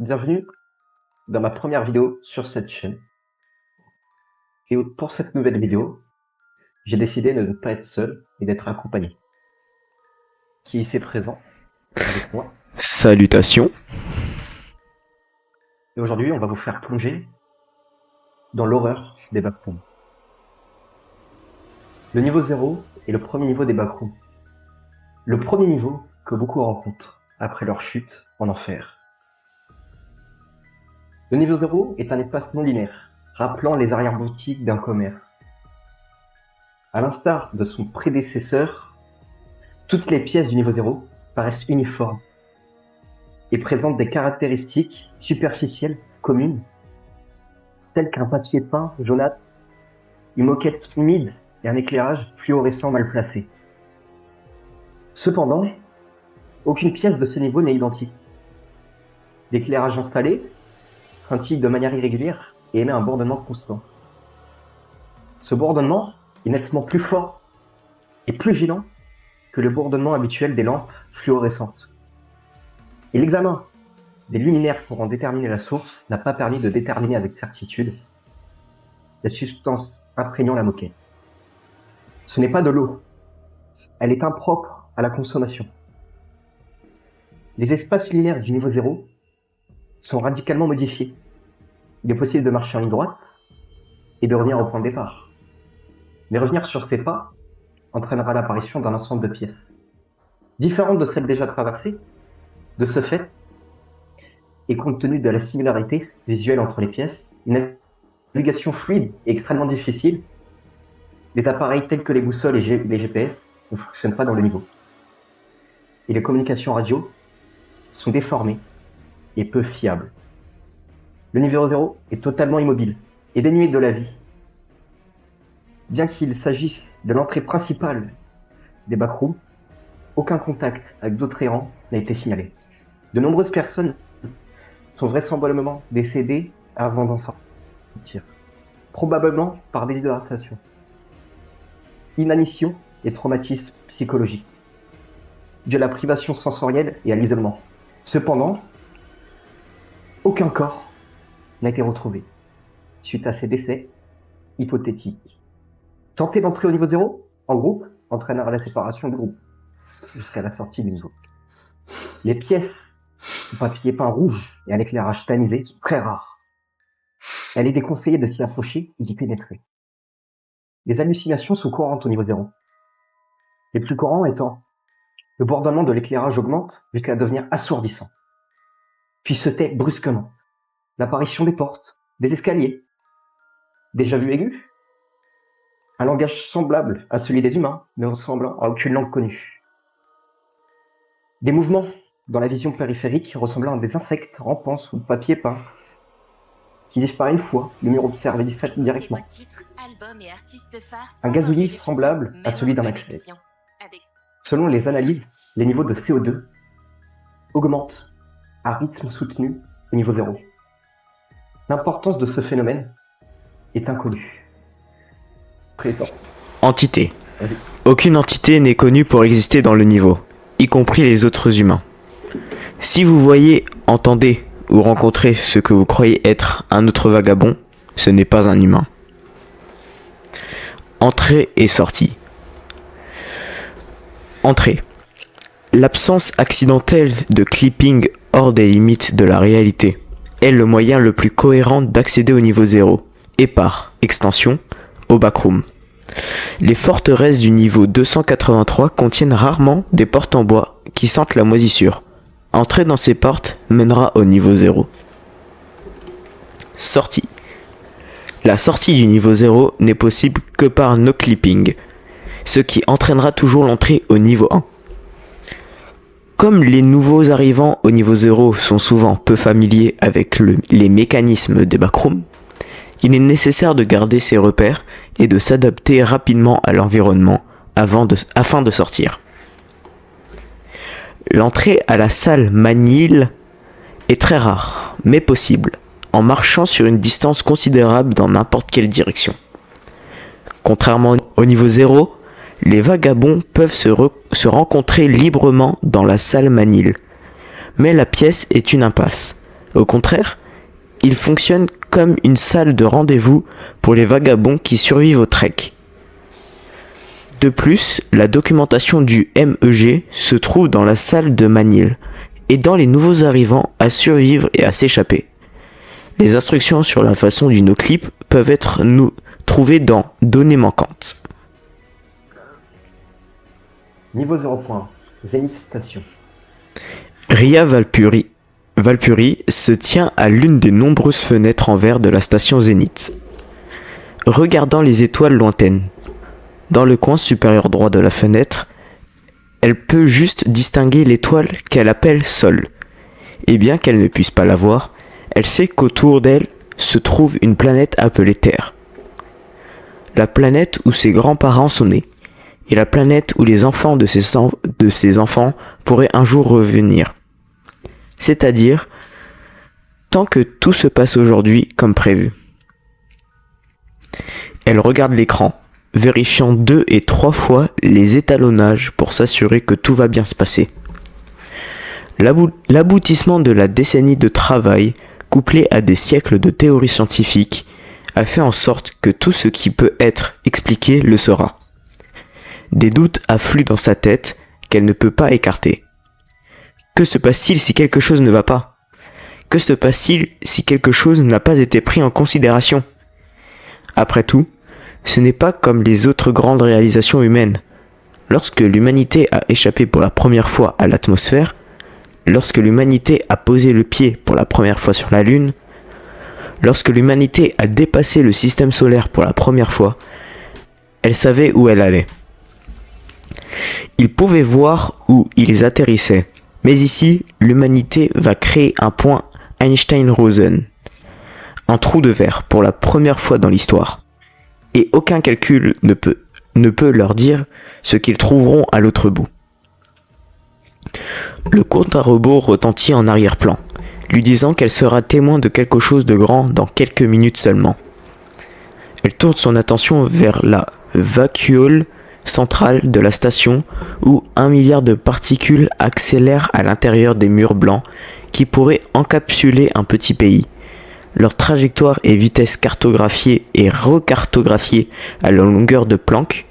Bienvenue dans ma première vidéo sur cette chaîne. Et pour cette nouvelle vidéo, j'ai décidé de ne pas être seul et d'être accompagné. Qui est ici présent avec moi. Salutations. Et aujourd'hui, on va vous faire plonger dans l'horreur des backrooms. Le niveau 0 est le premier niveau des backrooms. Le premier niveau que beaucoup rencontrent après leur chute en enfer. Le niveau 0 est un espace non linéaire, rappelant les arrière-boutiques d'un commerce. À l'instar de son prédécesseur, toutes les pièces du niveau 0 paraissent uniformes et présentent des caractéristiques superficielles communes, telles qu'un papier peint jaunâtre, une moquette humide et un éclairage fluorescent mal placé. Cependant, aucune pièce de ce niveau n'est identique. L'éclairage installé scintille de manière irrégulière et émet un bourdonnement constant. Ce bourdonnement est nettement plus fort et plus gênant que le bourdonnement habituel des lampes fluorescentes. Et l'examen des luminaires pour en déterminer la source n'a pas permis de déterminer avec certitude la substance imprégnant la moquette. Ce n'est pas de l'eau, elle est impropre à la consommation. Les espaces linéaires du niveau 0 sont radicalement modifiés. Il est possible de marcher en ligne droite et de revenir au point de départ. Mais revenir sur ces pas entraînera l'apparition d'un ensemble de pièces différentes de celles déjà traversées. De ce fait, et compte tenu de la similarité visuelle entre les pièces, une navigation fluide est extrêmement difficile. Les appareils tels que les boussoles et les GPS ne fonctionnent pas dans le niveau. Et les communications radio sont déformées et peu fiables. Le niveau 0 est totalement immobile et dénué de la vie. Bien qu'il s'agisse de l'entrée principale des backrooms, aucun contact avec d'autres errants n'a été signalé. De nombreuses personnes sont vraisemblablement décédées avant d'en sortir, probablement par déshydratation, inanition et traumatisme psychologique, dû à la privation sensorielle et à l'isolement. Cependant, aucun corps n'a été retrouvé suite à ces décès hypothétiques. Tenter d'entrer au niveau 0 en groupe entraînera la séparation du groupe jusqu'à la sortie du niveau. Les pièces au papier peint rouge et à l'éclairage tamisé sont très rares. Elle est déconseillée de s'y approcher et d'y pénétrer. Les hallucinations sont courantes au niveau 0. Les plus courants étant le bourdonnement de l'éclairage augmente jusqu'à devenir assourdissant, puis se tait brusquement. L'apparition des portes, des escaliers, des jalus aigus, un langage semblable à celui des humains, mais ressemblant à aucune langue connue. Des mouvements dans la vision périphérique ressemblant à des insectes rampant sous le papier peint, qui disparaît une fois le mur observé directement. Un gazouillis semblable à celui d'un accès. Selon les analyses, les niveaux de CO2 augmentent à rythme soutenu au niveau 0. L'importance de ce phénomène est inconnue. Présent. Entité. Aucune entité n'est connue pour exister dans le niveau, y compris les autres humains. Si vous voyez, entendez ou rencontrez ce que vous croyez être un autre vagabond, ce n'est pas un humain. Entrée et sortie. Entrée. L'absence accidentelle de clipping hors des limites de la réalité est le moyen le plus cohérent d'accéder au niveau 0 et par extension au backroom. Les forteresses du niveau 283 contiennent rarement des portes en bois qui sentent la moisissure. Entrer dans ces portes mènera au niveau 0. Sortie. La sortie du niveau 0 n'est possible que par no clipping, ce qui entraînera toujours l'entrée au niveau 1. Comme les nouveaux arrivants au niveau 0 sont souvent peu familiers avec les mécanismes des backrooms, il est nécessaire de garder ses repères et de s'adapter rapidement à l'environnement afin de sortir. L'entrée à la salle Manil est très rare, mais possible, en marchant sur une distance considérable dans n'importe quelle direction. Contrairement au niveau 0, les vagabonds peuvent se rencontrer librement dans la salle Manil, mais la pièce est une impasse. Au contraire, il fonctionne comme une salle de rendez-vous pour les vagabonds qui survivent au trek. De plus, la documentation du MEG se trouve dans la salle de Manil, aidant les nouveaux arrivants à survivre et à s'échapper. Les instructions sur la façon du no-clip peuvent être trouvées dans Données manquantes. Niveau 0 points. Zenith Station. Ria Valpuri se tient à l'une des nombreuses fenêtres en verre de la station Zénith. Regardant les étoiles lointaines, dans le coin supérieur droit de la fenêtre, elle peut juste distinguer l'étoile qu'elle appelle Sol. Et bien qu'elle ne puisse pas la voir, elle sait qu'autour d'elle se trouve une planète appelée Terre. La planète où ses grands-parents sont nés, et la planète où les enfants de ses enfants pourraient un jour revenir. C'est-à-dire, tant que tout se passe aujourd'hui comme prévu. Elle regarde l'écran, vérifiant 2 et 3 fois les étalonnages pour s'assurer que tout va bien se passer. L'aboutissement de la décennie de travail, couplé à des siècles de théories scientifiques, a fait en sorte que tout ce qui peut être expliqué le sera. Des doutes affluent dans sa tête qu'elle ne peut pas écarter. Que se passe-t-il si quelque chose ne va pas ? Que se passe-t-il si quelque chose n'a pas été pris en considération ? Après tout, ce n'est pas comme les autres grandes réalisations humaines. Lorsque l'humanité a échappé pour la première fois à l'atmosphère, lorsque l'humanité a posé le pied pour la première fois sur la Lune, lorsque l'humanité a dépassé le système solaire pour la première fois, elle savait où elle allait. Ils pouvaient voir où ils atterrissaient. Mais ici, l'humanité va créer un point Einstein-Rosen, un trou de verre pour la première fois dans l'histoire. Et aucun calcul ne peut leur dire ce qu'ils trouveront à l'autre bout. Le compte à rebours retentit en arrière-plan, lui disant qu'elle sera témoin de quelque chose de grand dans quelques minutes seulement. Elle tourne son attention vers la vacuole centrale de la station où 1 milliard de particules accélèrent à l'intérieur des murs blancs qui pourraient encapsuler un petit pays. Leur trajectoire et vitesse cartographiées et recartographiées à la longueur de Planck,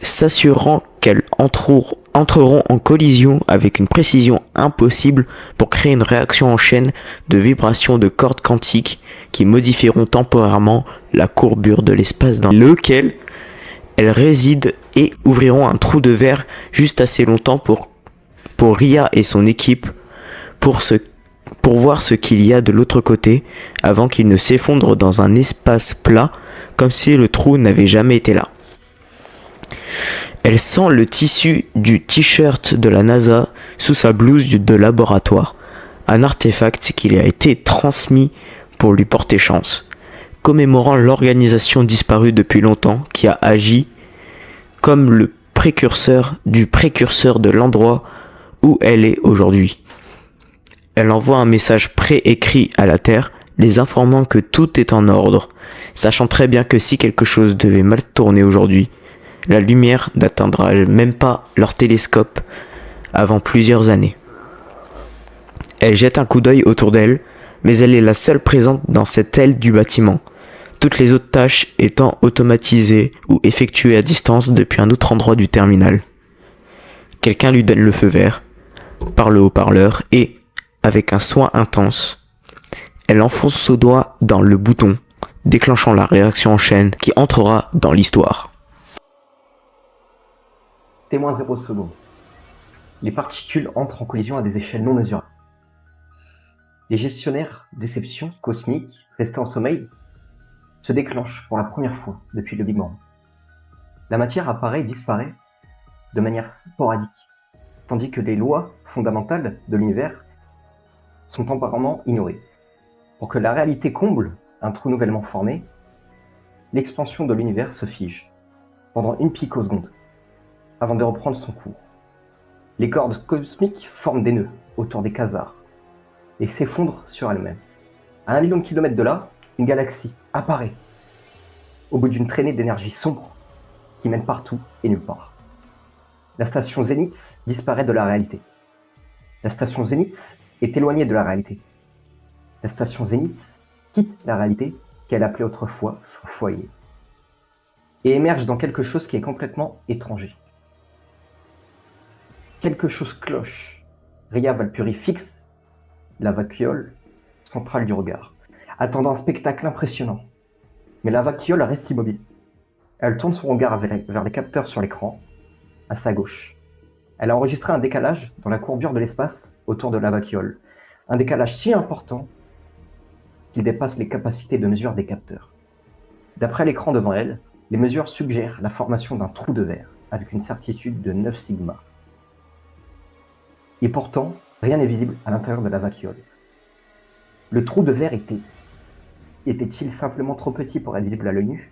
s'assurant qu'elles entreront en collision avec une précision impossible pour créer une réaction en chaîne de vibrations de cordes quantiques qui modifieront temporairement la courbure de l'espace dans lequel elles résident et ouvriront un trou de verre juste assez longtemps pour Ria et son équipe pour voir ce qu'il y a de l'autre côté avant qu'il ne s'effondre dans un espace plat comme si le trou n'avait jamais été là. Elle sent le tissu du t-shirt de la NASA sous sa blouse de laboratoire, un artefact qui lui a été transmis pour lui porter chance, commémorant l'organisation disparue depuis longtemps qui a agi comme le précurseur de l'endroit où elle est aujourd'hui. Elle envoie un message préécrit à la Terre, les informant que tout est en ordre, sachant très bien que si quelque chose devait mal tourner aujourd'hui, la lumière n'atteindra même pas leur télescope avant plusieurs années. Elle jette un coup d'œil autour d'elle, mais elle est la seule présente dans cette aile du bâtiment, toutes les autres tâches étant automatisées ou effectuées à distance depuis un autre endroit du terminal. Quelqu'un lui donne le feu vert, par le haut-parleur, et, avec un soin intense, elle enfonce son doigt dans le bouton, déclenchant la réaction en chaîne qui entrera dans l'histoire. Témoin 0 secondes. Les particules entrent en collision à des échelles non mesurables. Les gestionnaires déceptions cosmiques restés en sommeil se déclenchent pour la première fois depuis le Big Bang. La matière apparaît et disparaît de manière sporadique, tandis que les lois fondamentales de l'univers sont temporairement ignorées. Pour que la réalité comble un trou nouvellement formé, l'expansion de l'univers se fige pendant une picoseconde avant de reprendre son cours. Les cordes cosmiques forment des nœuds autour des quasars et s'effondrent sur elles-mêmes. À 1 million de kilomètres de là, une galaxie apparaît au bout d'une traînée d'énergie sombre qui mène partout et nulle part. La station Zénith disparaît de la réalité. La station Zénith est éloignée de la réalité. La station Zénith quitte la réalité qu'elle appelait autrefois son foyer et émerge dans quelque chose qui est complètement étranger. Quelque chose cloche. Ria Valpuri fixe la vacuole centrale du regard, attendant un spectacle impressionnant. Mais la vacuole reste immobile. Elle tourne son regard vers les capteurs sur l'écran, à sa gauche. Elle a enregistré un décalage dans la courbure de l'espace autour de la vacuole. Un décalage si important qu'il dépasse les capacités de mesure des capteurs. D'après l'écran devant elle, les mesures suggèrent la formation d'un trou de verre, avec une certitude de 9 sigma. Et pourtant, rien n'est visible à l'intérieur de la vacuole. Le trou de verre était-il simplement trop petit pour être visible à l'œil nu?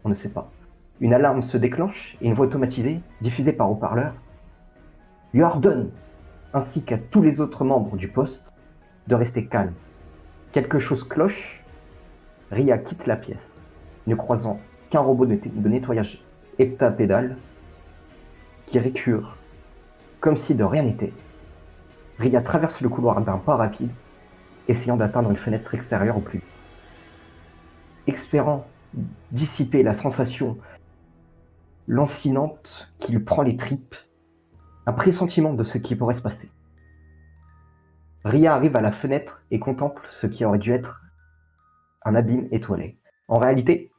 On ne sait pas. Une alarme se déclenche et une voix automatisée, diffusée par haut-parleur, lui ordonne, ainsi qu'à tous les autres membres du poste, de rester calme. Quelque chose cloche. Ria quitte la pièce, ne croisant qu'un robot de nettoyage heptapédale qui récure comme si de rien n'était. Ria traverse le couloir d'un pas rapide, essayant d'atteindre une fenêtre extérieure au plus vite. Espérant dissiper la sensation lancinante qui lui prend les tripes, un pressentiment de ce qui pourrait se passer. Ria arrive à la fenêtre et contemple ce qui aurait dû être un abîme étoilé. En réalité,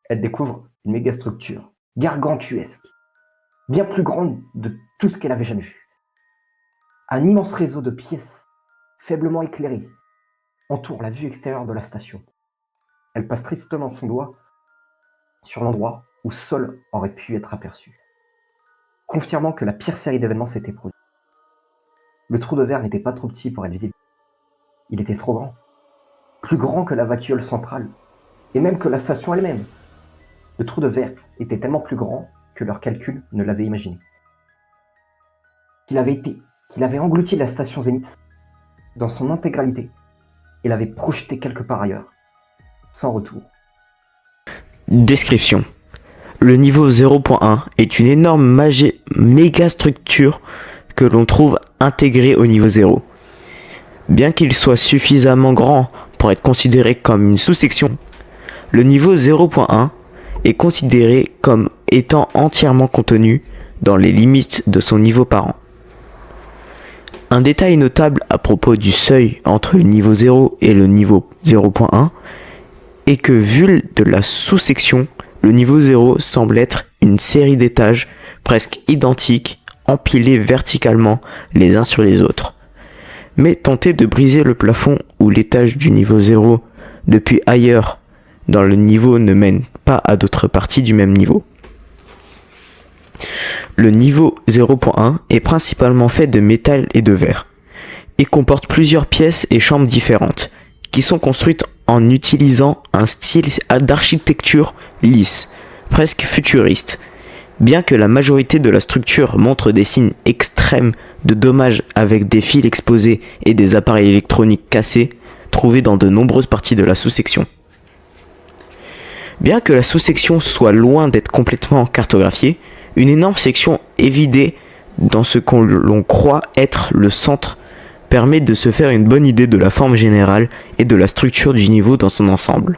elle découvre une mégastructure gargantuesque, bien plus grande de tout ce qu'elle avait jamais vu. Un immense réseau de pièces faiblement éclairées entoure la vue extérieure de la station. Elle passe tristement son doigt sur l'endroit où Sol aurait pu être aperçu, confirmant que la pire série d'événements s'était produite. Le trou de verre n'était pas trop petit pour être visible. Il était trop grand, plus grand que la vacuole centrale, et même que la station elle-même. Le trou de verre était tellement plus grand que leurs calculs ne l'avaient imaginé. Qu'il avait englouti la station Zénith dans son intégralité et l'avait projeté quelque part ailleurs, sans retour. Description. Le niveau 0.1 est une énorme mégastructure que l'on trouve intégrée au niveau 0. Bien qu'il soit suffisamment grand pour être considéré comme une sous-section, le niveau 0.1 est considéré comme étant entièrement contenu dans les limites de son niveau parent. Un détail notable à propos du seuil entre le niveau 0 et le niveau 0.1 est que vu de la sous-section, le niveau 0 semble être une série d'étages presque identiques empilés verticalement les uns sur les autres. Mais tenter de briser le plafond ou l'étage du niveau 0 depuis ailleurs dans le niveau ne mène pas à d'autres parties du même niveau. Le niveau 0.1 est principalement fait de métal et de verre et comporte plusieurs pièces et chambres différentes qui sont construites en utilisant un style d'architecture lisse, presque futuriste. Bien que la majorité de la structure montre des signes extrêmes de dommages avec des fils exposés et des appareils électroniques cassés trouvés dans de nombreuses parties de la sous-section. Bien que la sous-section soit loin d'être complètement cartographiée, une énorme section est vidée dans ce que l'on croit être le centre permet de se faire une bonne idée de la forme générale et de la structure du niveau dans son ensemble.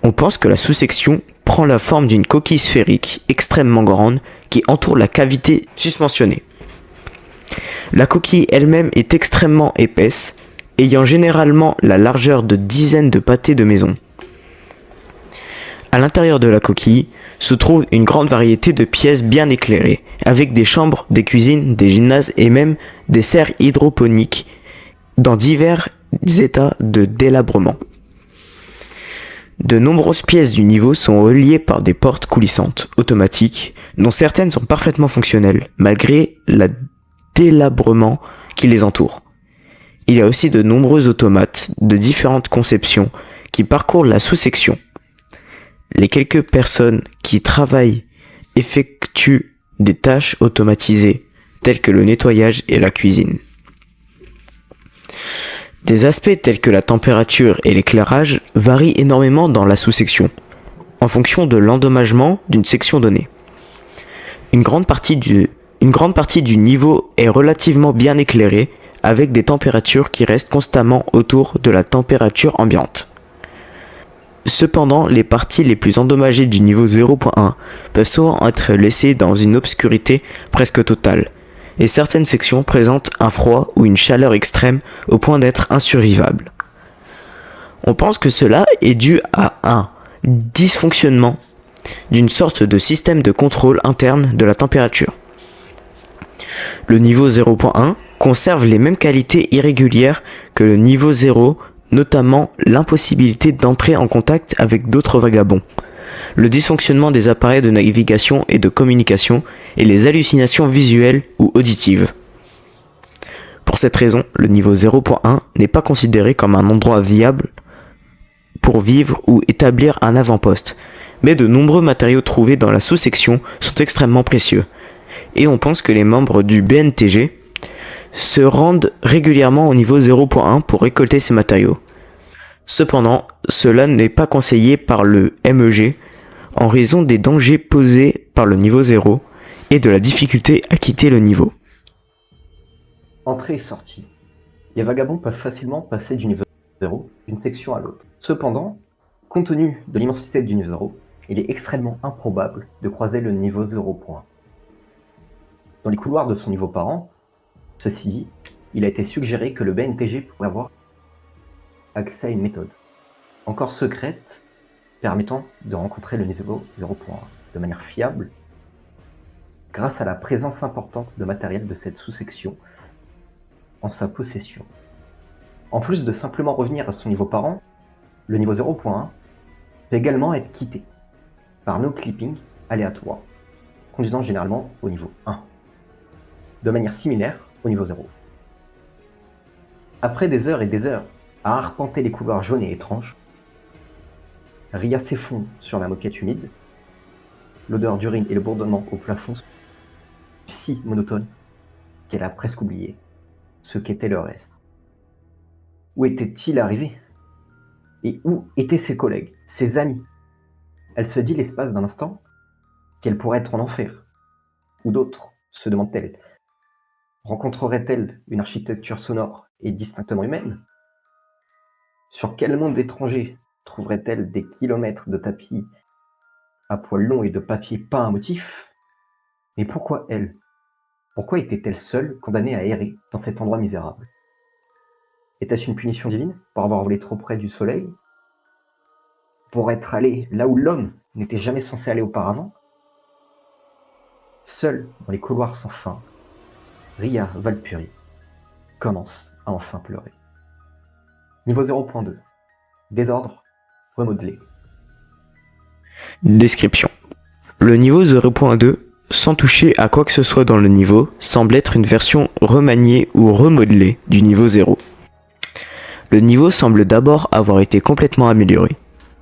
On pense que la sous-section prend la forme d'une coquille sphérique extrêmement grande qui entoure la cavité susmentionnée. La coquille elle-même est extrêmement épaisse, ayant généralement la largeur de dizaines de pâtés de maison. À l'intérieur de la coquille se trouve une grande variété de pièces bien éclairées, avec des chambres, des cuisines, des gymnases et même des serres hydroponiques dans divers états de délabrement. De nombreuses pièces du niveau sont reliées par des portes coulissantes automatiques, dont certaines sont parfaitement fonctionnelles, malgré le délabrement qui les entoure. Il y a aussi de nombreux automates de différentes conceptions qui parcourent la sous-section. Les quelques personnes qui travaillent effectuent des tâches automatisées, telles que le nettoyage et la cuisine. Des aspects tels que la température et l'éclairage varient énormément dans la sous-section, en fonction de l'endommagement d'une section donnée. Une grande partie du niveau est relativement bien éclairée, avec des températures qui restent constamment autour de la température ambiante. Cependant, les parties les plus endommagées du niveau 0.1 peuvent souvent être laissées dans une obscurité presque totale, et certaines sections présentent un froid ou une chaleur extrême au point d'être insurvivables. On pense que cela est dû à un dysfonctionnement d'une sorte de système de contrôle interne de la température. Le niveau 0.1 conserve les mêmes qualités irrégulières que le niveau 0, notamment l'impossibilité d'entrer en contact avec d'autres vagabonds, le dysfonctionnement des appareils de navigation et de communication et les hallucinations visuelles ou auditives. Pour cette raison, le niveau 0.1 n'est pas considéré comme un endroit viable pour vivre ou établir un avant-poste, mais de nombreux matériaux trouvés dans la sous-section sont extrêmement précieux, et on pense que les membres du BNTG se rendent régulièrement au niveau 0.1 pour récolter ces matériaux. Cependant, cela n'est pas conseillé par le MEG en raison des dangers posés par le niveau 0 et de la difficulté à quitter le niveau. Entrée et sortie. Les vagabonds peuvent facilement passer du niveau 0 d'une section à l'autre. Cependant, compte tenu de l'immensité du niveau 0, il est extrêmement improbable de croiser le niveau 0.1. Dans les couloirs de son niveau parent, ceci dit, il a été suggéré que le BNTG pourrait avoir accès à une méthode encore secrète permettant de rencontrer le niveau 0.1 de manière fiable grâce à la présence importante de matériel de cette sous-section en sa possession. En plus de simplement revenir à son niveau parent, le niveau 0.1 peut également être quitté par no clipping aléatoire, conduisant généralement au niveau 1, de manière similaire au niveau 0. Après des heures et des heures à arpenter les couloirs jaunes et étranges, Ria s'effondre sur la moquette humide, l'odeur d'urine et le bourdonnement au plafond sont si monotones qu'elle a presque oublié ce qu'était le reste. Où était-il arrivé? Et où étaient ses collègues, ses amis? Elle se dit l'espace d'un instant qu'elle pourrait être en enfer. Ou d'autres, se demande-t-elle. Rencontrerait-elle une architecture sonore et distinctement humaine? Sur quel monde étranger trouverait-elle des kilomètres de tapis à poils longs et de papier peint à motifs? Mais pourquoi elle? Pourquoi était-elle seule, condamnée à errer dans cet endroit misérable? Était-ce une punition divine pour avoir volé trop près du soleil? Pour être allée là où l'homme n'était jamais censé aller auparavant? Seule dans les couloirs sans fin, Ria Valpuri commence à enfin pleurer. Niveau 0.2. Désordre remodelé. Description. Le niveau 0.2, sans toucher à quoi que ce soit dans le niveau, semble être une version remaniée ou remodelée du niveau 0. Le niveau semble d'abord avoir été complètement amélioré,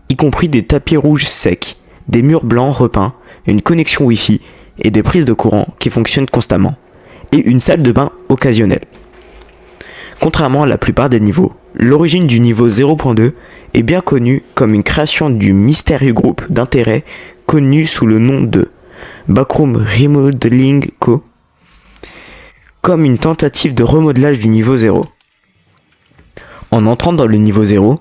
y compris des tapis rouges secs, des murs blancs repeints, une connexion Wi-Fi et des prises de courant qui fonctionnent constamment, et une salle de bain occasionnelle. Contrairement à la plupart des niveaux, l'origine du niveau 0.2 est bien connue comme une création du mystérieux groupe d'intérêt connu sous le nom de Backroom Remodeling Co. comme une tentative de remodelage du niveau 0. En entrant dans le niveau 0,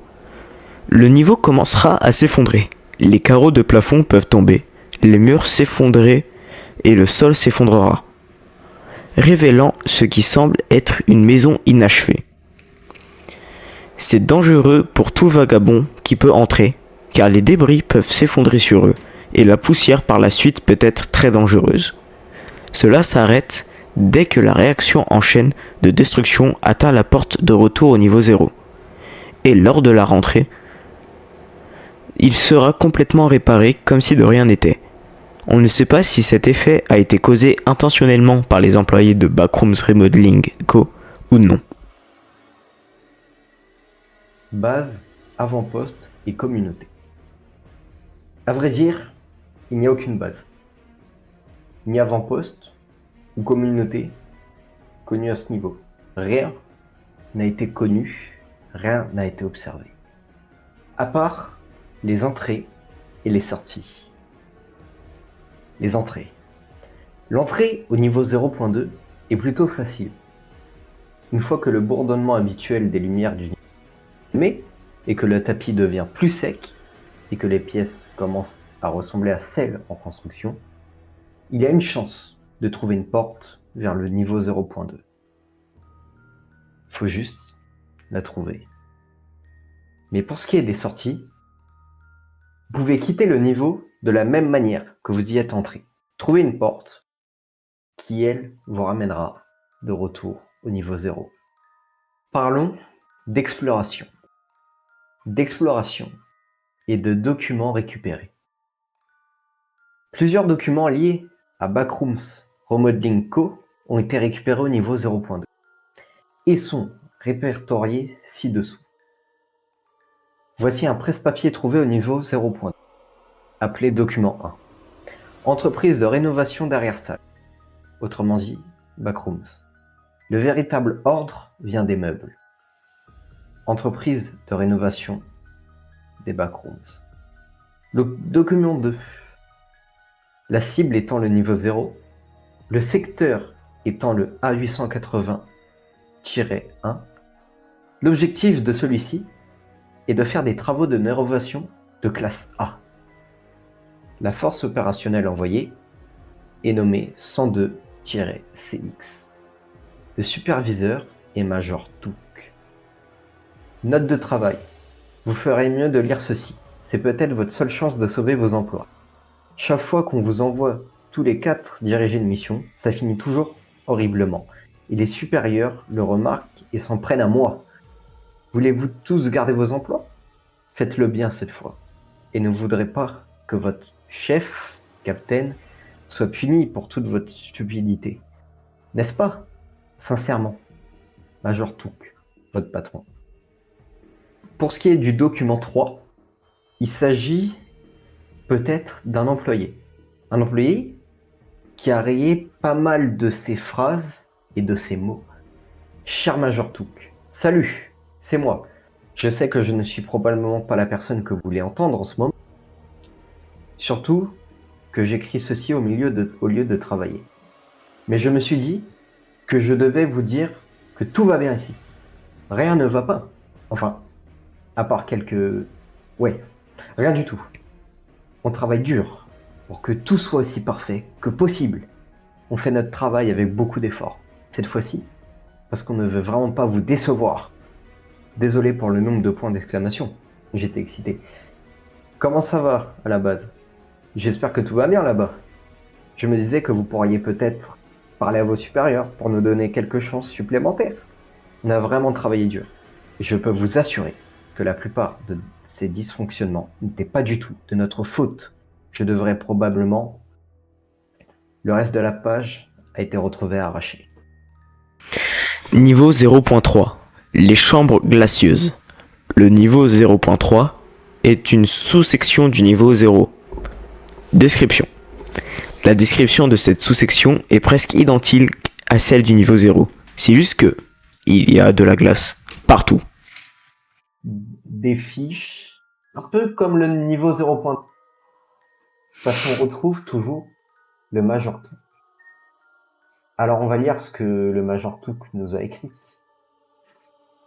le niveau commencera à s'effondrer. Les carreaux de plafond peuvent tomber, les murs s'effondrer et le sol s'effondrera, révélant ce qui semble être une maison inachevée. C'est dangereux pour tout vagabond qui peut entrer, car les débris peuvent s'effondrer sur eux, et la poussière par la suite peut être très dangereuse. Cela s'arrête dès que la réaction en chaîne de destruction atteint la porte de retour au niveau 0. Et lors de la rentrée, il sera complètement réparé comme si de rien n'était. On ne sait pas si cet effet a été causé intentionnellement par les employés de Backrooms Remodeling Co. ou non. Base, avant-poste et communauté. À vrai dire, il n'y a aucune base, ni avant-poste ou communauté connue à ce niveau. Rien n'a été connu, rien n'a été observé. À part les entrées et les sorties. Les entrées. L'entrée au niveau 0.2 est plutôt facile. Une fois que le bourdonnement habituel des lumières du niveau est et que le tapis devient plus sec et que les pièces commencent à ressembler à celles en construction, il y a une chance de trouver une porte vers le niveau 0.2. Il faut juste la trouver. Mais pour ce qui est des sorties, vous pouvez quitter le niveau de la même manière que vous y êtes entré. Trouvez une porte qui, elle, vous ramènera de retour au niveau 0. Parlons d'exploration. D'exploration et de documents récupérés. Plusieurs documents liés à Backrooms Remodeling Co. ont été récupérés au niveau 0.2 et sont répertoriés ci-dessous. Voici un presse-papier trouvé au niveau 0.2, appelé document 1. Entreprise de rénovation d'arrière-salle, autrement dit, Backrooms. Le véritable ordre vient des meubles. Entreprise de rénovation des Backrooms. Le document 2. La cible étant le niveau 0, le secteur étant le A880-1. L'objectif de celui-ci est de faire des travaux de rénovation de classe A. La force opérationnelle envoyée est nommée 102-CX. Le superviseur est Major Took. Note de travail. Vous ferez mieux de lire ceci. C'est peut-être votre seule chance de sauver vos emplois. Chaque fois qu'on vous envoie tous les 4 diriger une mission, ça finit toujours horriblement. Et les supérieurs le remarquent et s'en prennent à moi. Voulez-vous tous garder vos emplois? Faites-le bien cette fois. Et ne voudrez pas que votre chef, capitaine, soit puni pour toute votre stupidité. N'est-ce pas? Sincèrement, Major Took, votre patron. Pour ce qui est du document 3, il s'agit peut-être d'un employé. Un employé qui a rayé pas mal de ses phrases et de ses mots. Cher Major Took, salut, c'est moi. Je sais que je ne suis probablement pas la personne que vous voulez entendre en ce moment. Surtout que j'écris ceci au lieu de travailler. Mais je me suis dit que je devais vous dire que tout va bien ici. Rien ne va pas. Enfin, à part quelques... Ouais, rien du tout. On travaille dur pour que tout soit aussi parfait que possible. On fait notre travail avec beaucoup d'efforts. Cette fois-ci, parce qu'on ne veut vraiment pas vous décevoir. Désolé pour le nombre de points d'exclamation. J'étais excité. Comment ça va à la base? J'espère que tout va bien là-bas. Je me disais que vous pourriez peut-être parler à vos supérieurs pour nous donner quelques chances supplémentaires. On a vraiment travaillé dur. Et je peux vous assurer que la plupart de ces dysfonctionnements n'étaient pas du tout de notre faute. Je devrais probablement... Le reste de la page a été retrouvé arraché. Niveau 0.3. Les chambres glacieuses. Le niveau 0.3 est une sous-section du niveau 0. Description. La description de cette sous-section est presque identique à celle du niveau 0. C'est juste que il y a de la glace partout. Des fiches, un peu comme le niveau 0. Parce qu'on retrouve toujours le Major Took. Alors on va lire ce que le Major Took nous a écrit.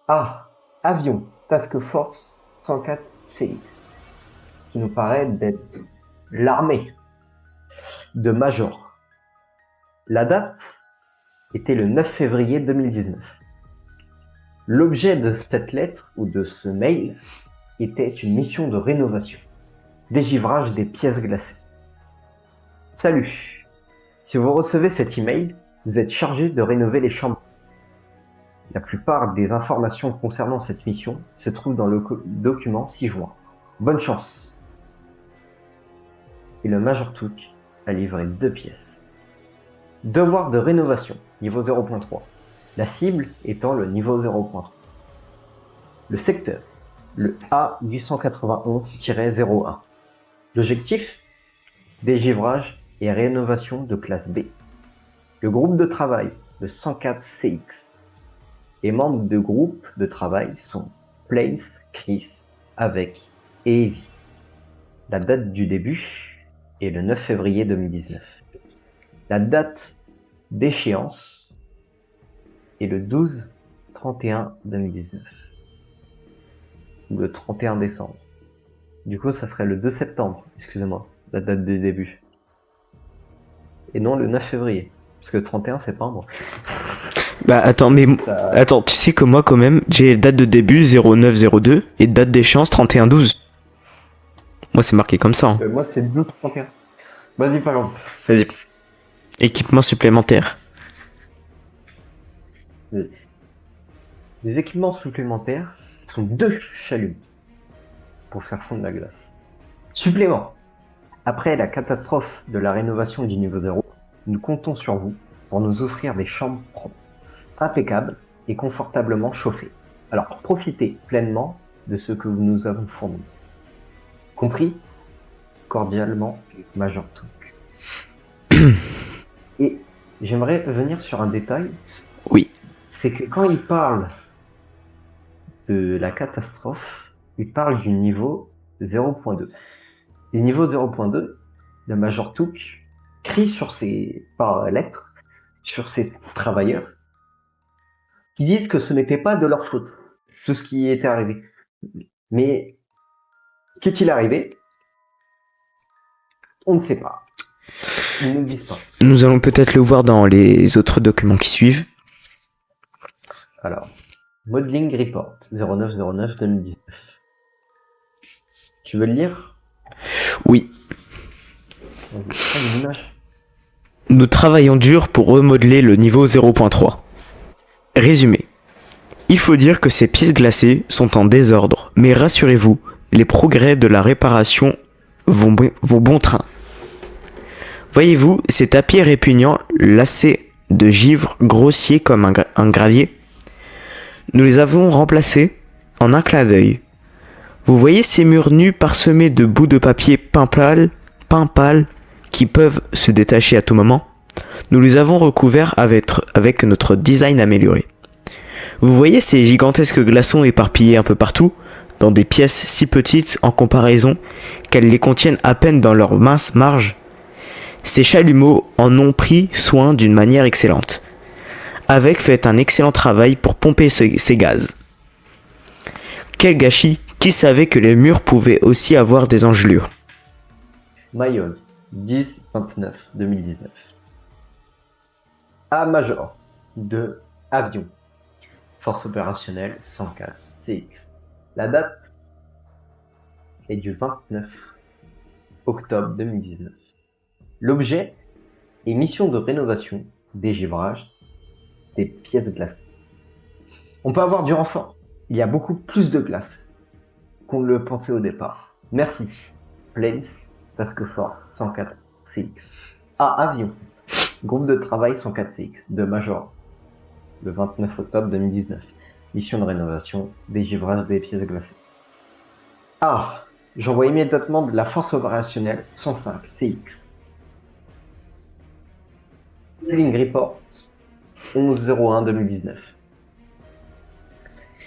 Ah, avion, Task Force 104 CX, qui nous paraît d'être l'armée de Major. La date était le 9 février 2019. L'objet de cette lettre ou de ce mail était une mission de rénovation, dégivrage des pièces glacées. Salut! Si vous recevez cet email, vous êtes chargé de rénover les chambres. La plupart des informations concernant cette mission se trouvent dans le document 6 juin. Bonne chance! Et le Major Took a livré 2 pièces. Devoir de rénovation, niveau 0.3. La cible étant le niveau 0.3. Le secteur, le A891-01. L'objectif, dégivrage et rénovation de classe B. Le groupe de travail, le 104 CX. Les membres de groupe de travail sont Place, Chris, avec et Evie. La date du début est le 9 février 2019. La date d'échéance est le 12 31 2019. Ou le 31 décembre. Du coup, ça serait le 2 septembre, excusez-moi, la date de début. Et non le 9 février. Parce que 31, c'est pas un mois. Bah attends, tu sais que moi quand même, j'ai date de début 0902 et date d'échéance 31-12. Moi c'est marqué comme ça. Hein. Moi, c'est 12-31. Vas-y, par exemple. Vas-y. Équipement supplémentaire. Les équipements supplémentaires sont 2 chalumeaux pour faire fondre la glace. Supplément. Après la catastrophe de la rénovation du niveau 0, nous comptons sur vous pour nous offrir des chambres propres, impeccables et confortablement chauffées. Alors profitez pleinement de ce que nous avons fourni. Compris ? Cordialement, Major Took. Et j'aimerais revenir sur un détail. Oui. C'est que quand il parle de la catastrophe, il parle du niveau 0.2. Et niveau 0.2, le Major Took crie par lettres sur ses travailleurs qui disent que ce n'était pas de leur faute, tout ce qui était arrivé. Mais qu'est-il arrivé ? On ne sait pas. Ils ne le disent pas. Nous allons peut-être le voir dans les autres documents qui suivent. Alors, Modeling Report 0909-2019. Tu veux le lire ? Oui. Vas-y, prends une image. Nous travaillons dur pour remodeler le niveau 0.3. Résumé. Il faut dire que ces pièces glacées sont en désordre, mais rassurez-vous, les progrès de la réparation vont bon train. Voyez-vous, ces tapis répugnants, lacés de givre grossier comme un gravier, nous les avons remplacés en un clin d'œil. Vous voyez ces murs nus parsemés de bouts de papier peint pâle, qui peuvent se détacher à tout moment? Nous les avons recouverts avec notre design amélioré. Vous voyez ces gigantesques glaçons éparpillés un peu partout, dans des pièces si petites en comparaison qu'elles les contiennent à peine dans leur mince marge? Ces chalumeaux en ont pris soin d'une manière excellente. Avec fait un excellent travail pour pomper ces gaz. Quel gâchis! Qui savait que les murs pouvaient aussi avoir des engelures? Mayol, 10-29-2019. A Major, de Avion. Force opérationnelle 104 CX. La date est du 29 octobre 2019. L'objet est mission de rénovation, dégivrage, des pièces glacées. On peut avoir du renfort. Il y a beaucoup plus de glace qu'on ne le pensait au départ. Merci. Plains Task Force 104 CX. Avion. Groupe de travail 104 CX de Major. Le 29 octobre 2019. Mission de rénovation, dégivrage des pièces glacées. J'envoie immédiatement de la force opérationnelle 105 CX. Modeling Report 11-01-2019.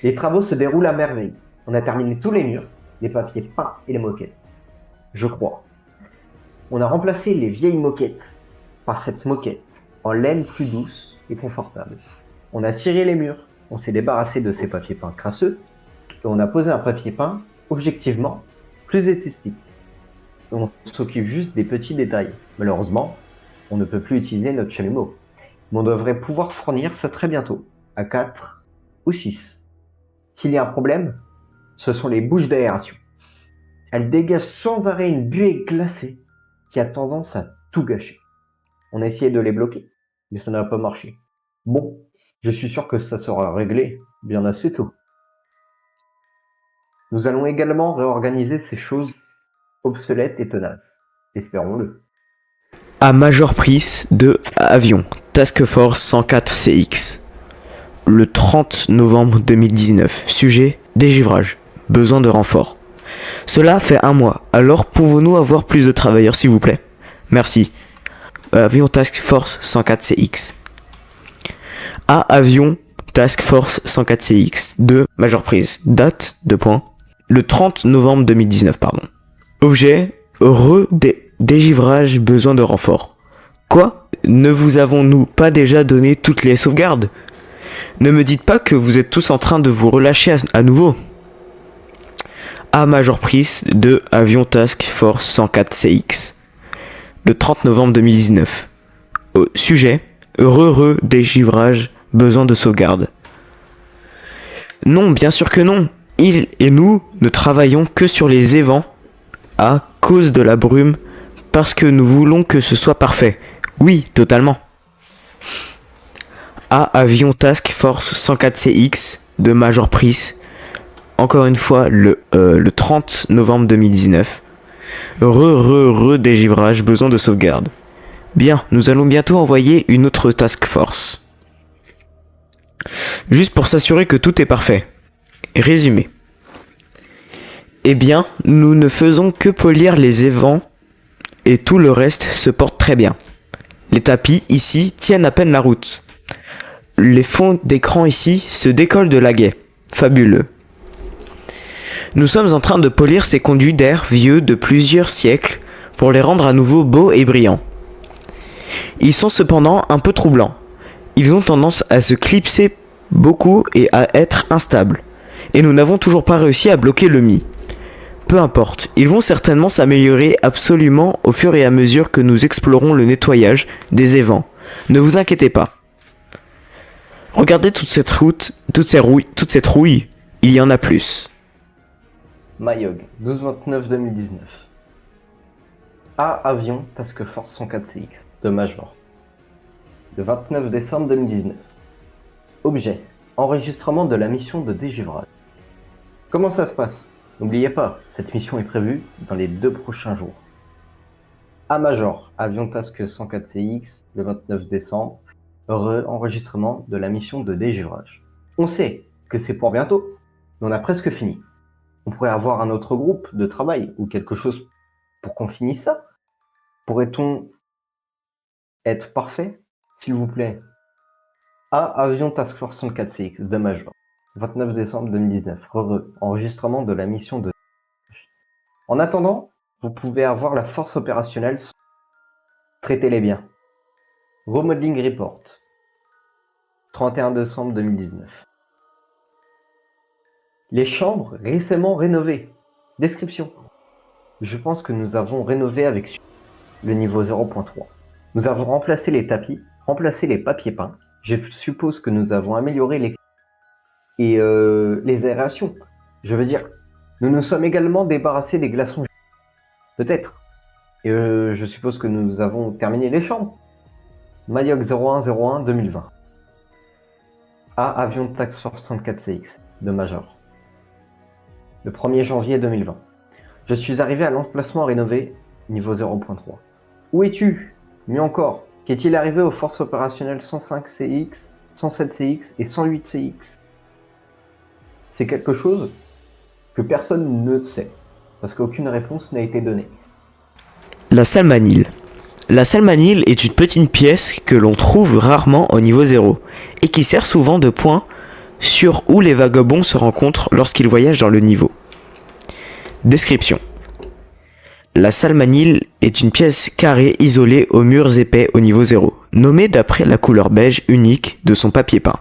Les travaux se déroulent à merveille. On a terminé tous les murs, les papiers peints et les moquettes. Je crois. On a remplacé les vieilles moquettes par cette moquette en laine plus douce et confortable. On a ciré les murs, on s'est débarrassé de ces papiers peints crasseux et on a posé un papier peint objectivement plus esthétique. On s'occupe juste des petits détails. Malheureusement, on ne peut plus utiliser notre chalumeau. Mais on devrait pouvoir fournir ça très bientôt, à 4 ou 6. S'il y a un problème, ce sont les bouches d'aération. Elles dégagent sans arrêt une buée glacée qui a tendance à tout gâcher. On a essayé de les bloquer, mais ça n'a pas marché. Bon, je suis sûr que ça sera réglé bien assez tôt. Nous allons également réorganiser ces choses obsolètes et tenaces. Espérons-le. À Major Pris de Avion, Task Force 104 CX. Le 30 novembre 2019. Sujet, dégivrage. Besoin de renfort. Cela fait 1 mois, alors pouvons-nous avoir plus de travailleurs s'il vous plaît? Merci. Avion Task Force 104 CX. Avion Task Force 104 CX de Major Prise. Date, le 30 novembre 2019, pardon. Objet, dégivrage, besoin de renfort. Quoi? Ne vous avons-nous pas déjà donné toutes les sauvegardes? Ne me dites pas que vous êtes tous en train de vous relâcher à nouveau. A Major Prise de Avion Task Force 104 CX. Le 30 novembre 2019. Au sujet, heureux dégivrage, besoin de sauvegarde. Non, bien sûr que non. Il et nous ne travaillons que sur les évents à cause de la brume parce que nous voulons que ce soit parfait. Oui, totalement. A Avion Task Force 104 CX de Major Prise. Encore une fois, le 30 novembre 2019. Dégivrage, besoin de sauvegarde. Bien, nous allons bientôt envoyer une autre task force. Juste pour s'assurer que tout est parfait. Résumé. Eh bien, nous ne faisons que polir les évents et tout le reste se porte très bien. Les tapis, ici, tiennent à peine la route. Les fonds d'écran ici se décollent de la gaie. Fabuleux. Nous sommes en train de polir ces conduits d'air vieux de plusieurs siècles pour les rendre à nouveau beaux et brillants. Ils sont cependant un peu troublants. Ils ont tendance à se clipser beaucoup et à être instables. Et nous n'avons toujours pas réussi à bloquer le Mi. Peu importe, ils vont certainement s'améliorer absolument au fur et à mesure que nous explorons le nettoyage des évents. Ne vous inquiétez pas. Regardez toute cette rouille, il y en a plus. Mayog, 12-29-2019. A Avion Task Force 104 CX de Major. Le 29 décembre 2019. Objet, enregistrement de la mission de dégivrage. Comment ça se passe? N'oubliez pas, cette mission est prévue dans les 2 prochains jours. A Major, Avion Task 104 CX, le 29 décembre. Enregistrement de la mission de dégivrage. On sait que c'est pour bientôt, mais on a presque fini. On pourrait avoir un autre groupe de travail ou quelque chose pour qu'on finisse ça. Pourrait-on être parfait, s'il vous plaît? A Avion Task Force 104 CX de Major, 29 décembre 2019. Enregistrement de la mission de dégivrage. En attendant, vous pouvez avoir la force opérationnelle. Traitez-les bien. Remodeling Report, 31 décembre 2019. Les chambres récemment rénovées. Description. Je pense que nous avons rénové avec le niveau 0.3. Nous avons remplacé les tapis, remplacé les papiers peints. Je suppose que nous avons amélioré les aérations. Je veux dire, nous nous sommes également débarrassés des glaçons. Peut-être. Et je suppose que nous avons terminé les chambres. Mayog 0101 2020. A Avion Task Force 104 CX de Major. Le 1er janvier 2020. Je suis arrivé à l'emplacement rénové, niveau 0.3. Où es-tu? Mieux encore, qu'est-il arrivé aux forces opérationnelles 105 CX, 107 CX et 108 CX? C'est quelque chose que personne ne sait, parce qu'aucune réponse n'a été donnée. La salle Manil. La salle Manil est une petite pièce que l'on trouve rarement au niveau 0 et qui sert souvent de point sur où les vagabonds se rencontrent lorsqu'ils voyagent dans le niveau. Description. La salle Manil est une pièce carrée isolée aux murs épais au niveau 0, nommée d'après la couleur beige unique de son papier peint.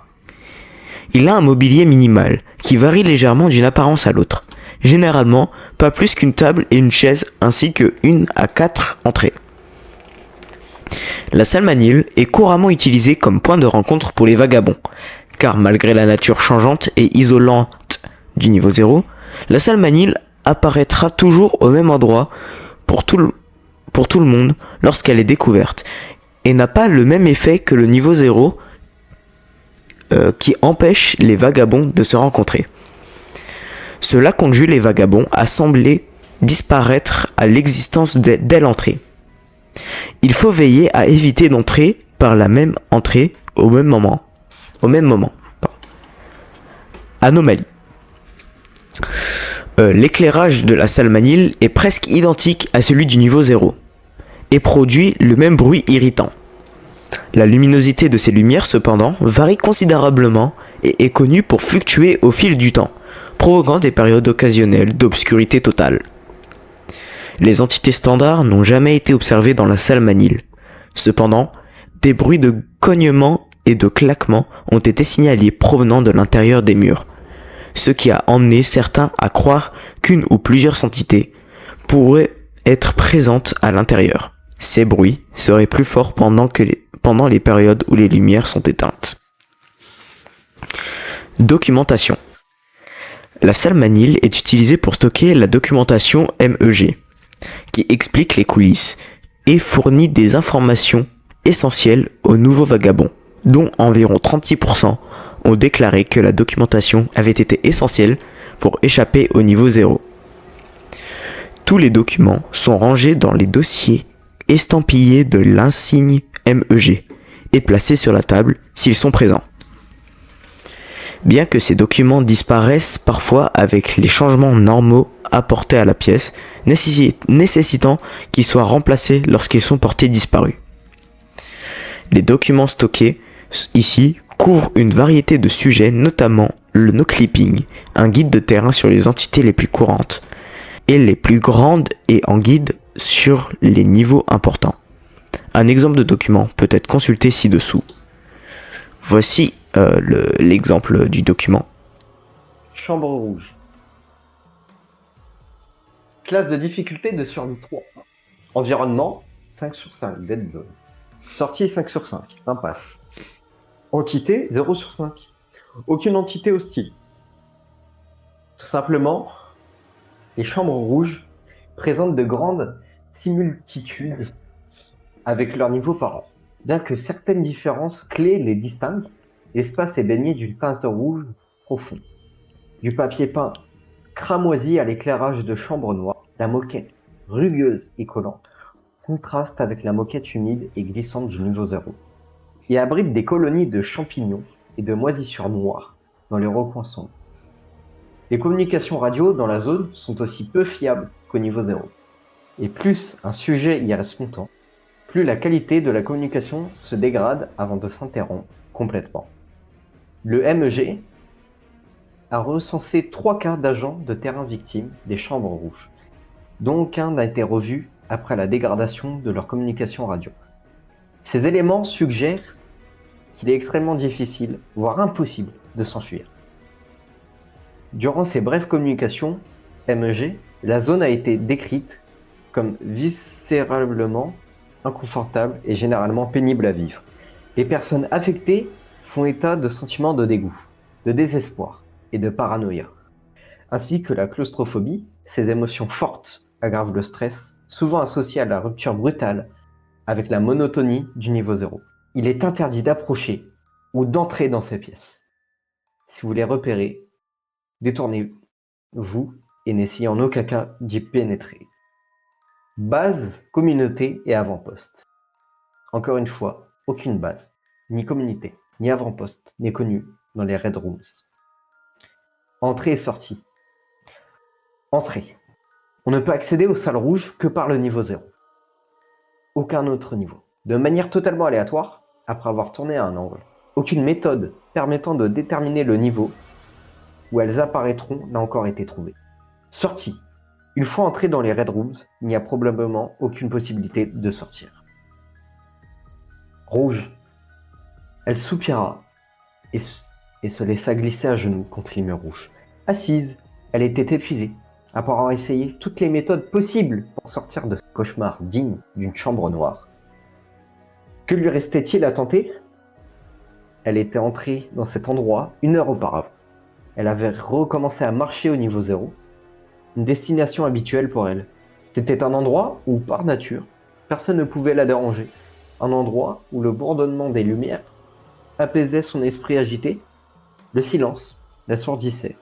Il a un mobilier minimal qui varie légèrement d'une apparence à l'autre, généralement pas plus qu'une table et une chaise ainsi que 1 à 4 entrées. La salle Manil est couramment utilisée comme point de rencontre pour les vagabonds, car malgré la nature changeante et isolante du niveau 0, la salle Manil apparaîtra toujours au même endroit pour tout le monde lorsqu'elle est découverte, et n'a pas le même effet que le niveau 0 qui empêche les vagabonds de se rencontrer. Cela conduit les vagabonds à sembler disparaître à l'existence dès l'entrée. Il faut veiller à éviter d'entrer par la même entrée au même moment. Anomalie. L'éclairage de la salle Manil est presque identique à celui du niveau 0 et produit le même bruit irritant. La luminosité de ces lumières, cependant, varie considérablement et est connue pour fluctuer au fil du temps, provoquant des périodes occasionnelles d'obscurité totale. Les entités standards n'ont jamais été observées dans la salle Manil. Cependant, des bruits de cognement et de claquements ont été signalés provenant de l'intérieur des murs, ce qui a emmené certains à croire qu'une ou plusieurs entités pourraient être présentes à l'intérieur. Ces bruits seraient plus forts pendant les périodes où les lumières sont éteintes. Documentation. La salle Manil est utilisée pour stocker la documentation MEG, qui explique les coulisses et fournit des informations essentielles aux nouveaux vagabonds, dont environ 36% ont déclaré que la documentation avait été essentielle pour échapper au niveau 0. Tous les documents sont rangés dans les dossiers estampillés de l'insigne MEG et placés sur la table s'ils sont présents. Bien que ces documents disparaissent parfois avec les changements normaux apportés à la pièce, nécessitant qu'ils soient remplacés lorsqu'ils sont portés disparus. Les documents stockés ici couvrent une variété de sujets, notamment le no-clipping, un guide de terrain sur les entités les plus courantes, et les plus grandes et en guide sur les niveaux importants. Un exemple de document peut être consulté ci-dessous. Voici l'exemple du document. Chambre rouge. Classe de difficulté de survie 3. Environnement 5 sur 5, dead zone. Sortie 5 sur 5, impasse. Entité 0 sur 5. Aucune entité hostile. Tout simplement, les chambres rouges présentent de grandes similitudes avec leur niveau par an. Bien que certaines différences clés les distinguent, l'espace est baigné d'une teinte rouge profonde. Du papier peint cramoisi à l'éclairage de chambre noire, la moquette, rugueuse et collante, contraste avec la moquette humide et glissante du niveau 0, et abrite des colonies de champignons et de moisissures noires dans les recoins sombres. Les communications radio dans la zone sont aussi peu fiables qu'au niveau 0, et plus un sujet y reste longtemps, plus la qualité de la communication se dégrade avant de s'interrompre complètement. Le MEG a recensé 3 cas d'agents de terrain victimes des chambres rouges, dont aucun n'a été revu après la dégradation de leur communication radio. Ces éléments suggèrent qu'il est extrêmement difficile, voire impossible, de s'enfuir. Durant ces brèves communications MEG, la zone a été décrite comme viscéralement inconfortable et généralement pénible à vivre. Les personnes affectées font état de sentiments de dégoût, de désespoir et de paranoïa, ainsi que la claustrophobie. Ces émotions fortes aggravent le stress, souvent associé à la rupture brutale avec la monotonie du niveau 0. Il est interdit d'approcher ou d'entrer dans ces pièces. Si vous les repérez, détournez-vous et n'essayez en aucun cas d'y pénétrer. Base, communauté et avant-poste. Encore une fois, aucune base, ni communauté, ni avant-poste n'est connue dans les Red Rooms. Entrée et sortie. Entrée. On ne peut accéder aux salles rouges que par le niveau 0. Aucun autre niveau. De manière totalement aléatoire, après avoir tourné à un angle. Aucune méthode permettant de déterminer le niveau où elles apparaîtront n'a encore été trouvée. Sortie. Une fois entré dans les Red Rooms, il n'y a probablement aucune possibilité de sortir. Rouge. Elle soupira et se laissa glisser à genoux contre les murs rouges. Assise, elle était épuisée, après avoir essayé toutes les méthodes possibles pour sortir de ce cauchemar digne d'une chambre noire. Que lui restait-il à tenter ? Elle était entrée dans cet endroit 1 heure auparavant. Elle avait recommencé à marcher au niveau 0, une destination habituelle pour elle. C'était un endroit où, par nature, personne ne pouvait la déranger. Un endroit où le bourdonnement des lumières apaisait son esprit agité. Le silence l'assourdissait.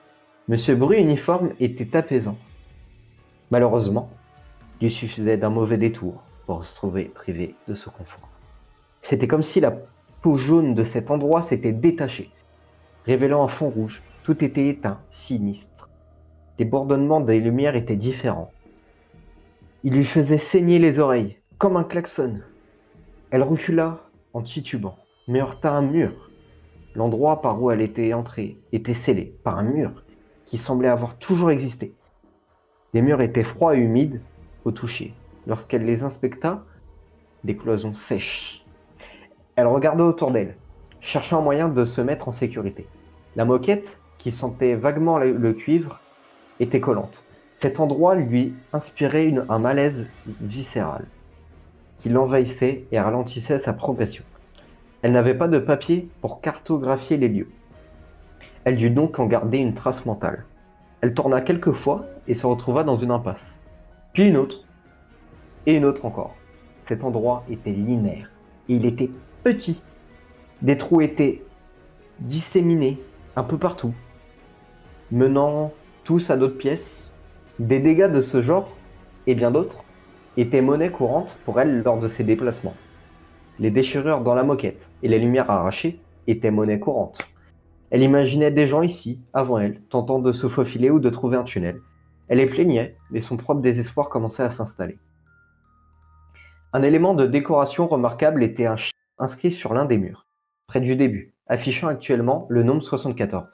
Mais ce bruit uniforme était apaisant. Malheureusement, il lui suffisait d'un mauvais détour pour se trouver privé de ce confort. C'était comme si la peau jaune de cet endroit s'était détachée, révélant un fond rouge. Tout était éteint, sinistre. Les bourdonnements des lumières étaient différents. Il lui faisait saigner les oreilles, comme un klaxon. Elle recula en titubant, mais heurta un mur. L'endroit par où elle était entrée était scellé par un mur qui semblait avoir toujours existé. Les murs étaient froids et humides au toucher. Lorsqu'elle les inspecta, des cloisons sèches. Elle regarda autour d'elle. cherchant un moyen de se mettre en sécurité. La moquette, qui sentait vaguement le cuivre, était collante. Cet endroit lui inspirait un malaise viscéral qui l'envahissait et ralentissait sa progression. Elle n'avait pas de papier pour cartographier les lieux. Elle dut donc en garder une trace mentale. Elle tourna quelques fois et se retrouva dans une impasse. Puis une autre, et une autre encore. Cet endroit était linéaire, et il était petit. Des trous étaient disséminés un peu partout, menant tous à d'autres pièces. Des dégâts de ce genre, et bien d'autres, étaient monnaie courante pour elle lors de ses déplacements. Les déchirures dans la moquette et les lumières arrachées étaient monnaie courante. Elle imaginait des gens ici, avant elle, tentant de se faufiler ou de trouver un tunnel. Elle les plaignait, mais son propre désespoir commençait à s'installer. Un élément de décoration remarquable était un chien inscrit sur l'un des murs, près du début, affichant actuellement le nombre 74.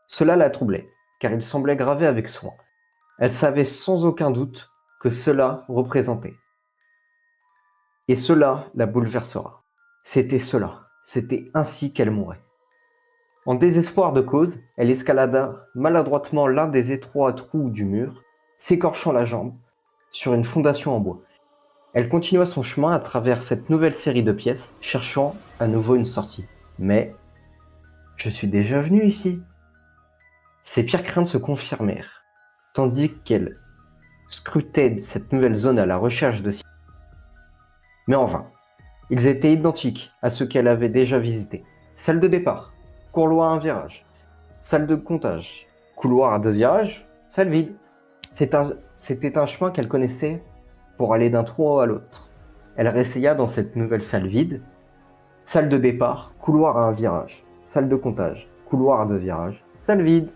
Cela la troublait, car il semblait gravé avec soin. Elle savait sans aucun doute que cela représentait. Et cela la bouleversera. C'était cela, c'était ainsi qu'elle mourrait. En désespoir de cause, elle escalada maladroitement l'un des étroits trous du mur, s'écorchant la jambe sur une fondation en bois. Elle continua son chemin à travers cette nouvelle série de pièces, cherchant à nouveau une sortie. Mais je suis déjà venu ici. Ses pires craintes se confirmèrent, tandis qu'elle scrutait cette nouvelle zone à la recherche de signes. Mais en vain. Ils étaient identiques à ceux qu'elle avait déjà visités. Salle de départ, couloir à un virage. Salle de comptage, couloir à 2 virages, salle vide. C'était un chemin qu'elle connaissait pour aller d'un trou à l'autre. Elle réessaya dans cette nouvelle salle vide. Salle de départ, couloir à un virage. Salle de comptage, couloir à 2 virages, salle vide.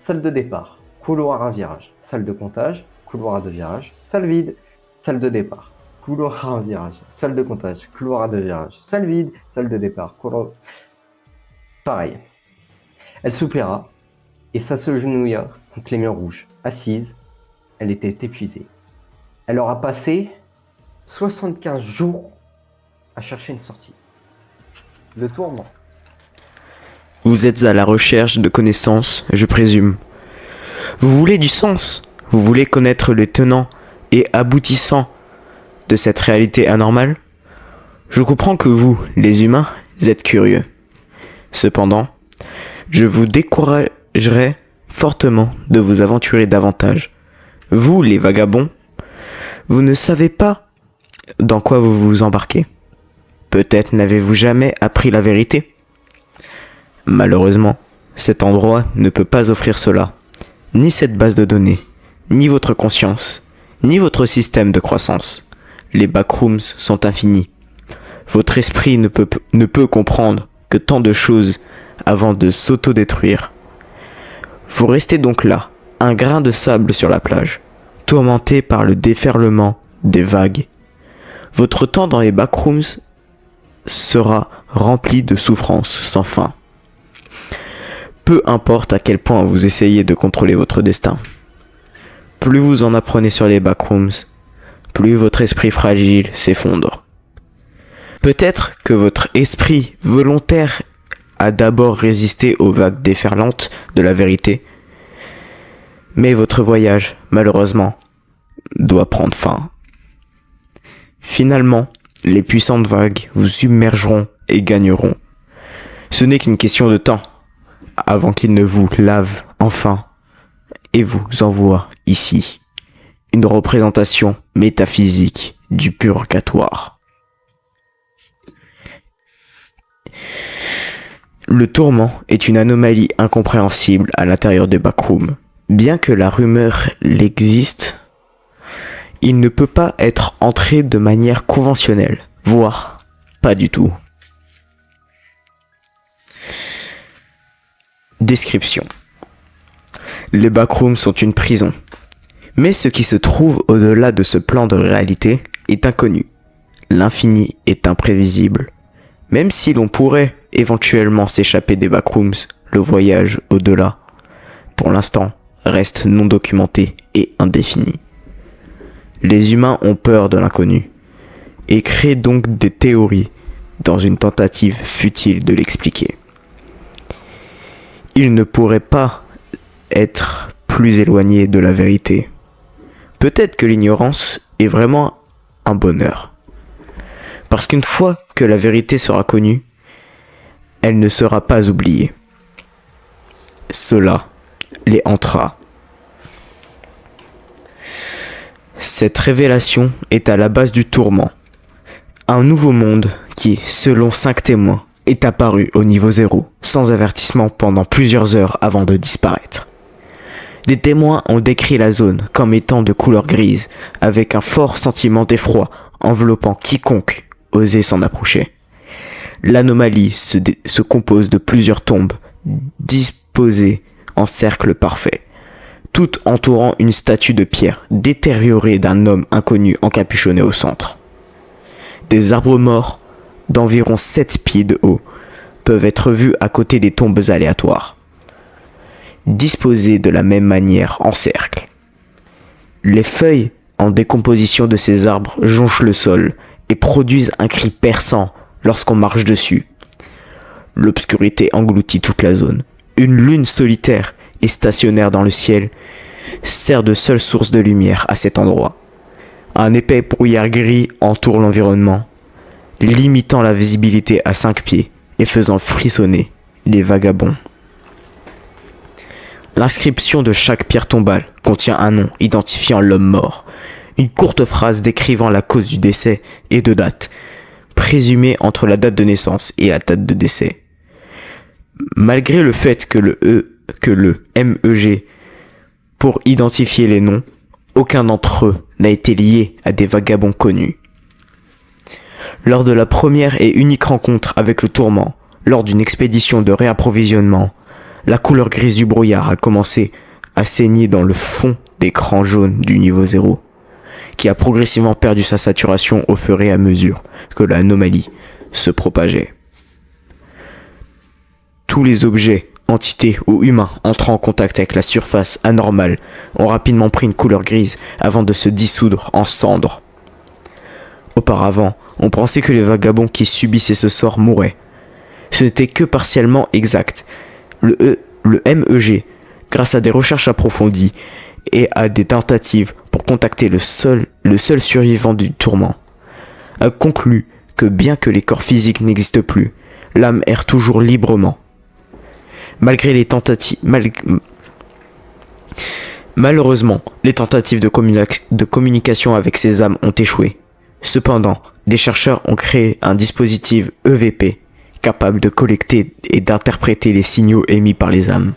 Salle de départ, couloir à un virage. Salle de comptage, couloir à 2 virages, salle vide. Salle de départ, couloir à un virage. Salle de comptage, couloir à 2 virages, salle vide. Salle de départ, couloir... Pareil. Elle soupira et s'agenouilla contre les murs rouges. Assise, elle était épuisée. Elle aura passé 75 jours à chercher une sortie. Le tourment. Vous êtes à la recherche de connaissances, je présume. Vous voulez du sens. Vous voulez connaître les tenants et aboutissants de cette réalité anormale. Je comprends que vous, les humains, êtes curieux. Cependant, je vous découragerai fortement de vous aventurer davantage. Vous, les vagabonds, vous ne savez pas dans quoi vous vous embarquez. Peut-être n'avez-vous jamais appris la vérité. Malheureusement, cet endroit ne peut pas offrir cela. Ni cette base de données, ni votre conscience, ni votre système de croissance. Les backrooms sont infinis. Votre esprit ne peut comprendre que tant de choses avant de s'autodétruire. Vous restez donc là, un grain de sable sur la plage, tourmenté par le déferlement des vagues. Votre temps dans les backrooms sera rempli de souffrances sans fin. Peu importe à quel point vous essayez de contrôler votre destin. Plus vous en apprenez sur les backrooms, plus votre esprit fragile s'effondre. Peut-être que votre esprit volontaire a d'abord résisté aux vagues déferlantes de la vérité, mais votre voyage, malheureusement, doit prendre fin. Finalement, les puissantes vagues vous submergeront et gagneront. Ce n'est qu'une question de temps, avant qu'ils ne vous lavent enfin et vous envoient ici une représentation métaphysique du purgatoire. Le tourment est une anomalie incompréhensible à l'intérieur des backrooms. Bien que la rumeur l'existe, il ne peut pas être entré de manière conventionnelle, voire pas du tout. Description. Les backrooms sont une prison. Mais ce qui se trouve au-delà de ce plan de réalité est inconnu. L'infini est imprévisible. Même si l'on pourrait éventuellement s'échapper des backrooms, le voyage au-delà, pour l'instant, reste non documenté et indéfini. Les humains ont peur de l'inconnu et créent donc des théories dans une tentative futile de l'expliquer. Il ne pourrait pas être plus éloigné de la vérité. Peut-être que l'ignorance est vraiment un bonheur. Parce qu'une fois que la vérité sera connue, elle ne sera pas oubliée. Cela les hantera. Cette révélation est à la base du tourment. Un nouveau monde qui, selon 5 témoins, est apparu au niveau 0, sans avertissement pendant plusieurs heures avant de disparaître. Des témoins ont décrit la zone comme étant de couleur grise, avec un fort sentiment d'effroi enveloppant quiconque osait s'en approcher. L'anomalie se compose de plusieurs tombes, disposées en cercle parfait, toutes entourant une statue de pierre détériorée d'un homme inconnu encapuchonné au centre. Des arbres morts d'environ 7 pieds de haut peuvent être vus à côté des tombes aléatoires, disposées de la même manière en cercle. Les feuilles en décomposition de ces arbres jonchent le sol et produisent un cri perçant lorsqu'on marche dessus. L'obscurité engloutit toute la zone. Une lune solitaire et stationnaire dans le ciel sert de seule source de lumière à cet endroit. Un épais brouillard gris entoure l'environnement, limitant la visibilité à 5 pieds et faisant frissonner les vagabonds. L'inscription de chaque pierre tombale contient un nom identifiant l'homme mort, une courte phrase décrivant la cause du décès et de date, présumée entre la date de naissance et la date de décès. Malgré le fait que le MEG pour identifier les noms, aucun d'entre eux n'a été lié à des vagabonds connus. Lors de la première et unique rencontre avec le tourment, lors d'une expédition de réapprovisionnement, la couleur grise du brouillard a commencé à saigner dans le fond d'écran jaune du niveau 0, qui a progressivement perdu sa saturation au fur et à mesure que l'anomalie se propageait. Tous les objets, entités ou humains entrant en contact avec la surface anormale ont rapidement pris une couleur grise avant de se dissoudre en cendres. Auparavant, on pensait que les vagabonds qui subissaient ce sort mouraient. Ce n'était que partiellement exact. Le MEG, grâce à des recherches approfondies et à des tentatives pour contacter le seul survivant du tourment, a conclu que bien que les corps physiques n'existent plus, l'âme erre toujours librement. Malgré les tentatives, malheureusement, les tentatives de communication avec ces âmes ont échoué. Cependant, des chercheurs ont créé un dispositif EVP capable de collecter et d'interpréter les signaux émis par les âmes.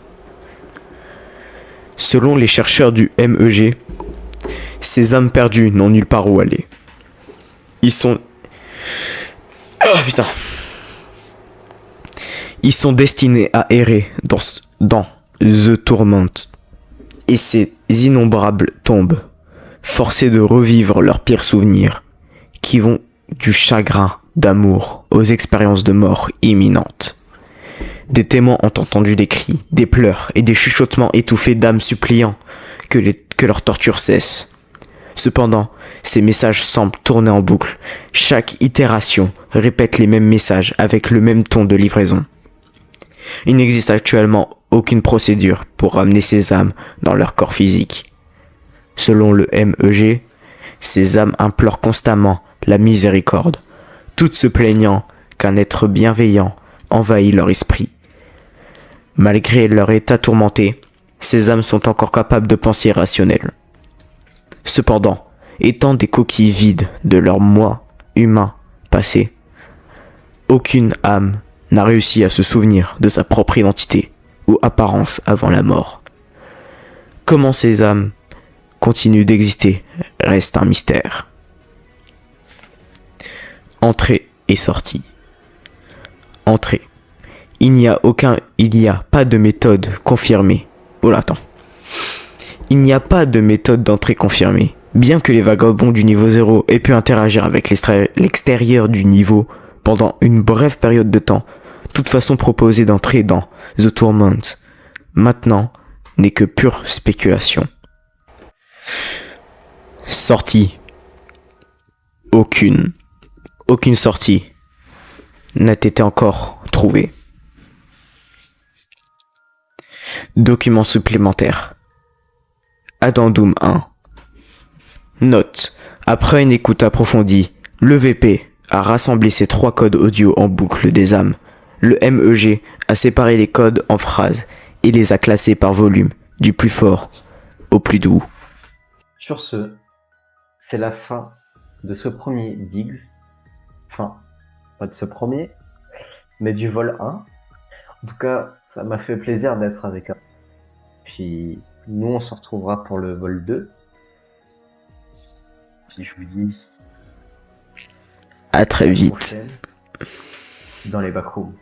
Selon les chercheurs du MEG, ces âmes perdues n'ont nulle part où aller. Ils sont destinés à errer dans The Tourment et ces innombrables tombes, forcés de revivre leurs pires souvenirs, qui vont du chagrin d'amour aux expériences de mort imminentes. Des témoins ont entendu des cris, des pleurs et des chuchotements étouffés d'âmes suppliant que leur torture cesse. Cependant, ces messages semblent tourner en boucle. Chaque itération répète les mêmes messages avec le même ton de livraison. Il n'existe actuellement aucune procédure pour ramener ces âmes dans leur corps physique. Selon le MEG, ces âmes implorent constamment la miséricorde, toutes se plaignant qu'un être bienveillant envahit leur esprit. Malgré leur état tourmenté, ces âmes sont encore capables de pensées rationnelles. Cependant, étant des coquilles vides de leur moi humain passé, aucune âme n'a réussi à se souvenir de sa propre identité ou apparence avant la mort. Comment ces âmes continuent d'exister reste un mystère. Entrée et sortie. Entrée. Il n'y a pas de méthode confirmée. Il n'y a pas de méthode d'entrée confirmée. Bien que les vagabonds du niveau 0 aient pu interagir avec l'extérieur du niveau pendant une brève période de temps, toute façon proposée d'entrer dans The Tourment maintenant n'est que pure spéculation. Sortie. Aucune sortie. n'a été encore trouvé. Documents supplémentaires. Addendum 1. Note. Après une écoute approfondie, le VP a rassemblé ces 3 codes audio en boucle des âmes. Le MEG a séparé les codes en phrases et les a classés par volume, du plus fort au plus doux. Sur ce, c'est la fin de ce premier Diggs. Enfin, pas de ce premier, mais du vol 1. En tout cas, ça m'a fait plaisir d'être avec un. Puis nous, on se retrouvera pour le vol 2. Puis je vous dis À très à la vite. prochaine dans les backrooms.